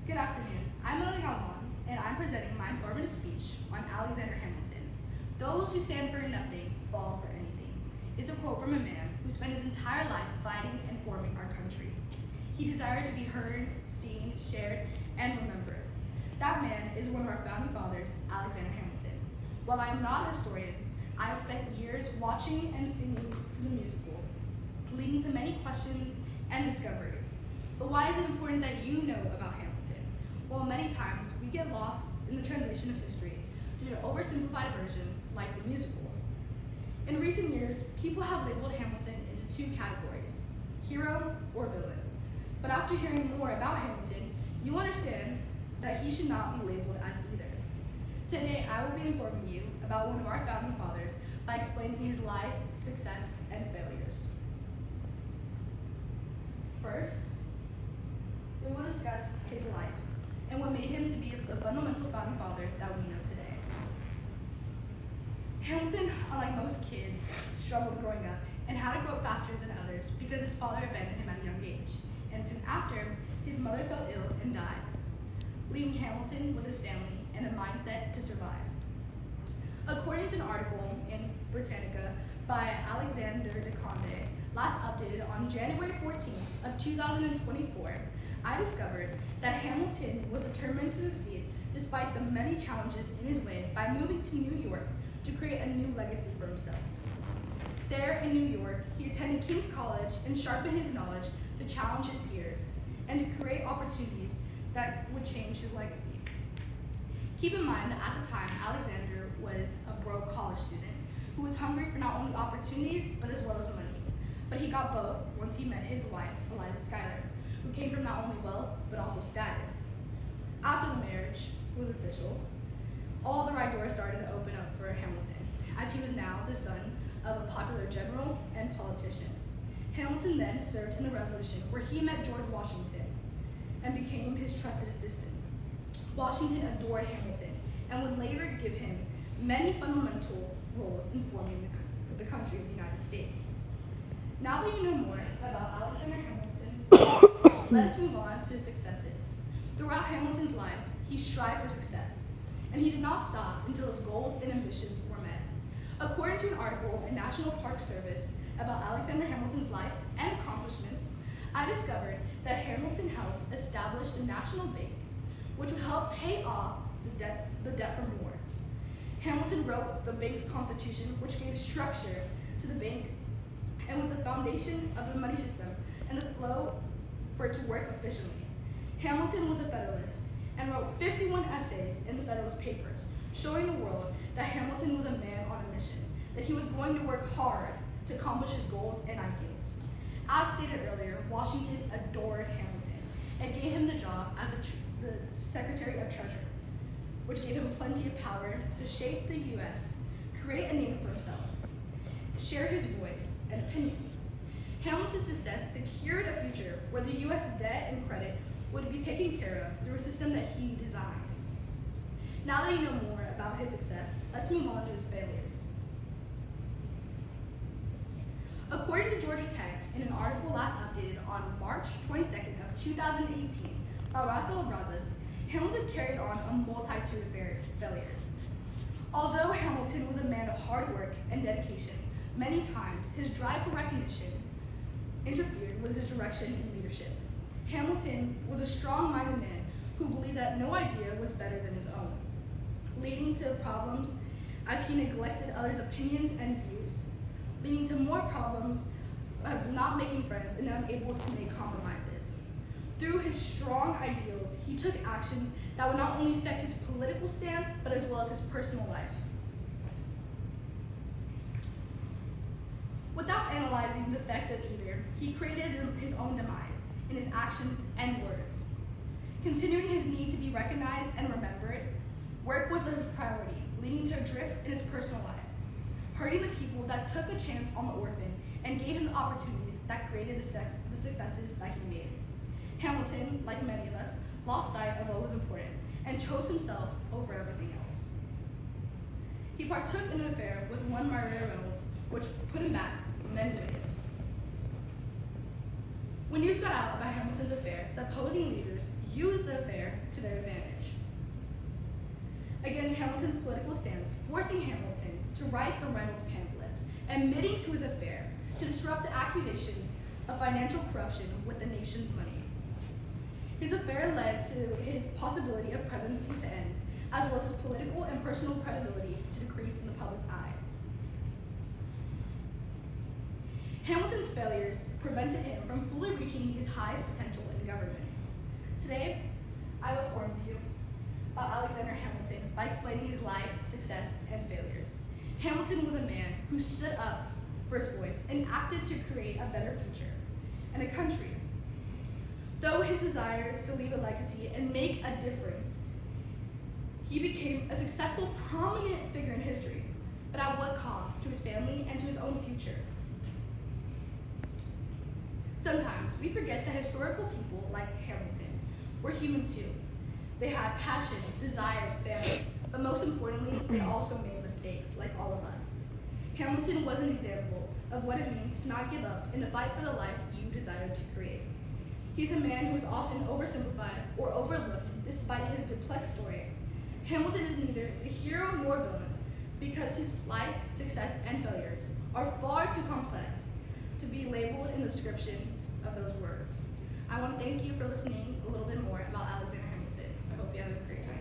Good afternoon. I'm Lily Galvan, and I'm presenting my informative speech on Alexander Hamilton. Those who stand for nothing fall for anything. It's a quote from a man who spent his entire life fighting and forming our country. He desired to be heard, seen, shared, and remembered. That man is one of our founding fathers, Alexander Hamilton. While I am not a historian, I have spent years watching and singing to the musical, leading to many questions and discoveries. But why is it important that you know about Hamilton? Well, many times we get lost in the translation of history due to oversimplified versions like the musical. In recent years, people have labeled Hamilton into two categories, hero or villain. But after hearing more about Hamilton, you understand that he should not be labeled as either. Today, I will be informing you about one of our founding fathers by explaining his life, success, and failures. First, we will discuss his life and what made him to be the fundamental founding father that we know today. Hamilton, unlike most kids, struggled growing up and had to grow up faster than others because his father abandoned him at a young age. And soon after, his mother fell ill and died, leaving Hamilton with his family and a mindset to survive. According to an article in Britannica by Alexander de Conde, last updated on January 14th of 2024, I discovered that Hamilton was determined to succeed despite the many challenges in his way by moving to New York to create a new legacy for himself. There in New York, he attended King's College and sharpened his knowledge to challenge his peers and to create opportunities that would change his legacy. Keep in mind that at the time, Alexander was a broke college student who was hungry for not only opportunities, but as well as money. But he got both once he met his wife, Eliza Schuyler, who came from not only wealth, but also status. After the marriage was official, all the right doors started to open up for Hamilton, as he was now the son of a popular general and politician. Hamilton then served in the Revolution, where he met George Washington and became his trusted assistant. Washington adored Hamilton and would later give him many fundamental roles in forming the country of the United States. Now that you know more about Alexander Hamilton's life, let us move on to his successes. Throughout Hamilton's life, he strived for success, and he did not stop until his goals and ambitions were met. According to an article in National Park Service about Alexander Hamilton's life and accomplishments, I discovered that Hamilton helped establish the National Bank, which would help pay off the debt from war. Hamilton wrote the bank's constitution, which gave structure to the bank and was the foundation of the money system and the flow for it to work efficiently. Hamilton was a Federalist and wrote 51 essays in the Federalist Papers, showing the world that Hamilton was a man on a mission, that he was going to work hard to accomplish his goals and ideals. As stated earlier, Washington adored Hamilton and gave him the job as the Secretary of Treasury, which gave him plenty of power to shape the U.S., create a name for himself, share his voice and opinions. Hamilton's success secured a future where the U.S. debt and credit would be taken care of through a system that he designed. Now that you know more about his success, let's move on to his failures. According to Georgia Tech, in an article last updated on March 22nd of 2018 by Rafael Brazos, Hamilton carried on a multitude of failures. Although Hamilton was a man of hard work and dedication, many times his drive for recognition interfered with his direction and leadership. Hamilton was a strong-minded man who believed that no idea was better than his own, leading to problems as he neglected others' opinions and views, leading to more problems of not making friends and unable to make compromises. Through his strong ideals, he took actions that would not only affect his political stance, but as well as his personal life. Without analyzing the effect of either, he created his own demise in his actions and words. Continuing his need to be recognized and remembered, work was the priority, leading to a drift in his personal life, hurting the people that took a chance on the orphan and gave him the opportunities that created the successes that he made. Hamilton, like many of us, lost sight of what was important and chose himself over everything else. He partook in an affair with one Maria Reynolds, which put him back many ways. When news got out about Hamilton's affair, the opposing leaders used the affair to their advantage against Hamilton's political stance, forcing Hamilton to write the Reynolds pamphlet, admitting to his affair to disrupt the accusations of financial corruption with the nation's money. His affair led to his possibility of presidency to end, as well as his political and personal credibility to decrease in the public's eye. Hamilton's failures prevented him from fully reaching his highest potential in government. Today, I will inform you about Alexander Hamilton by explaining his life, success, and failures. Hamilton was a man who stood up for his voice and acted to create a better future and a country. Though his desire is to leave a legacy and make a difference, he became a successful, prominent figure in history, but at what cost to his family and to his own future? Sometimes we forget that historical people like Hamilton were human too. They had passion, desires, family, but most importantly, they also made mistakes like all of us. Hamilton was an example of what it means to not give up and to fight for the life you desire to create. He's a man who is often oversimplified or overlooked despite his complex story. Hamilton is neither the hero nor villain because his life, success, and failures are far too complex to be labeled in the description of those words. I want to thank you for listening a little bit more about Alexander Hamilton. I hope you have a great time.